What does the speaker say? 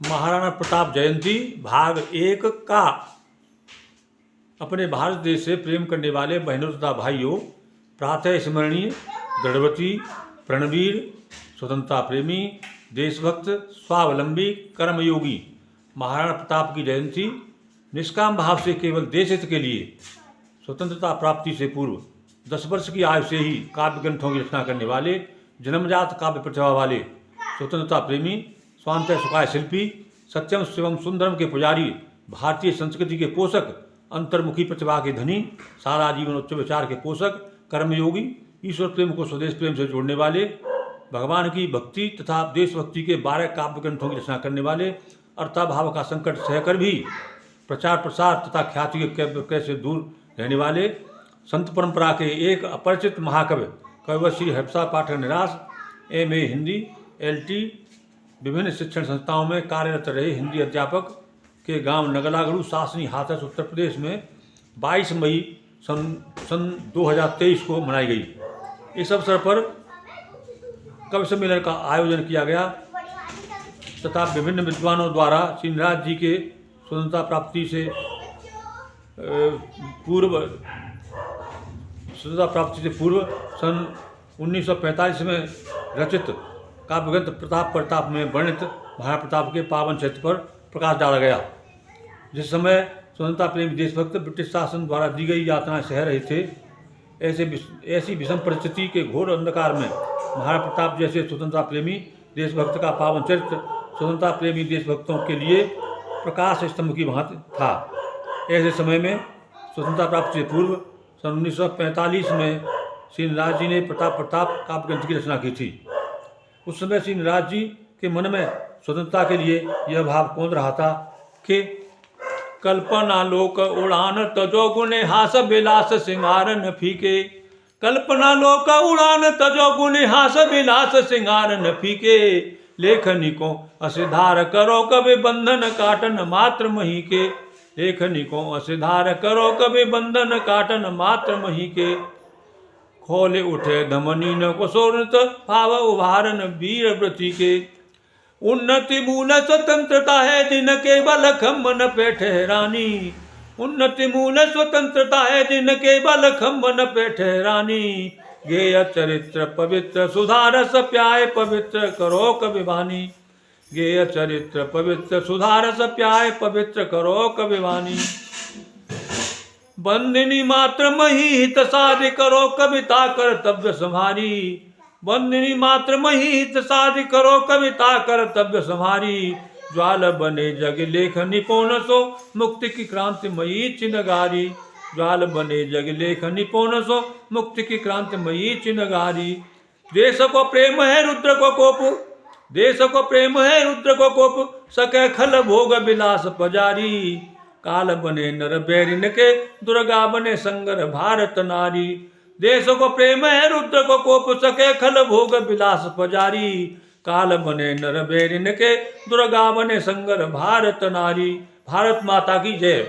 महाराणा प्रताप जयंती भाग 1 का। अपने भारत देश से प्रेम करने वाले बहनों तथा भाइयों, प्रातः स्मरणीय, दृढ़वती, प्रणवीर, स्वतंत्रता प्रेमी, देशभक्त, स्वावलंबी, कर्मयोगी महाराणा प्रताप की जयंती निष्काम भाव से केवल देश हित के लिए स्वतंत्रता प्राप्ति से पूर्व 10 वर्ष की आयु से ही काव्य ग्रंथों की रचना करने वाले, जन्मजात काव्य प्रतिभा वाले, स्वतंत्रता प्रेमी, स्वांतः सुखाय शिल्पी, सत्यम शिवम सुंदरम के पुजारी, भारतीय संस्कृति के पोषक, अंतर्मुखी प्रतिभा के धनी, सारा जीवन उच्च विचार के पोषक, कर्मयोगी, ईश्वर प्रेम को स्वदेश प्रेम से जोड़ने वाले, भगवान की भक्ति तथा देशभक्ति के 12 काव्य ग्रंथों की रचना करने वाले, अर्थाभाव का संकट सहकर भी प्रचार प्रसार तथा ख्याति के क्रय से दूर रहने वाले, संत परंपरा के एक अपरिचित महाकवि कविवर श्री हर्षा पाठक निराश MA हिंदी LT विभिन्न शिक्षण संस्थाओं में कार्यरत रहे हिंदी अध्यापक के गांव नगलागढ़ू सासनी हाथरस उत्तर प्रदेश में 22 मई सन 2023 को मनाई गई। इस अवसर पर कवि सम्मेलन का आयोजन किया गया तथा विभिन्न विद्वानों द्वारा श्री नराज जी के स्वतंत्रता प्राप्ति से पूर्व सन 1945 में रचित काव्य ग्रंथ प्रताप प्रताप में वर्णित महाराणा प्रताप के पावन चरित्र पर प्रकाश डाला गया। जिस समय स्वतंत्रता प्रेमी देशभक्त ब्रिटिश शासन द्वारा दी गई यातनाएं सह रहे थे, ऐसी विषम परिस्थिति के घोर अंधकार में महाराणा प्रताप जैसे स्वतंत्रता प्रेमी देशभक्त का पावन चरित्र स्वतंत्रता प्रेमी देशभक्तों के लिए प्रकाश स्तंभ की भांति था। ऐसे समय में स्वतंत्रता प्राप्ति से पूर्व सन 1945 में श्री नराज जी ने प्रताप काव्य ग्रंथ की रचना की थी। उस समय श्री नराज जी के मन में स्वतंत्रता के लिए यह भाव कौन रहा था कि कल्पना लोक उड़ान तजो गुने हास विलास सिंगार न फीके, कल्पना लोक उड़ान तजो गुने हास विलास सिंगार न फीके, लेखनी को असिधार करो कभी बंधन काटन मात्र मही के, लेखनी को असिधार करो कभी बंधन काटन मात्र मही के, खोले उठे धमनी न कुशोरत भाव उभारन वीर व्रति के, उन्नति मूल स्वतंत्रता है जिनके बल खम्बन पे ठहरानी, उन्नति मूल स्वतंत्रता है जिनके बल खम्बन पे ठहरानी, गेय चरित्र पवित्र सुधारस प्याय पवित्र करो कवि वाणी, गेय चरित्र पवित्र सुधारस प्याय पवित्र करो कवि वाणी, बंदिनी मात्र मही हित साधि करो कविता कर्तव्य संभारी, बंदिनी मात्र मही हित साधि करो कविता कर्तव्य संभारी, ज्वाल बने जग लेख निपुण सो मुक्ति की क्रांति मयी चिनगारी, ज्वाल बने जग लेख निपुण सो मुक्ति की क्रांति मयी चिनगारी, देश को प्रेम है रुद्र को कोप, देश को प्रेम है रुद्र को कोप, सके खल भोग विलास पजारी, काल बने नर बैरिन के दुर्गा बने संगर भारत नारी, देश को प्रेम है रुद्र को कोप, सके खल भोग विलास पजारी, काल बने नर बैरिन के दुर्गा बने संगर भारत नारी। भारत माता की जय।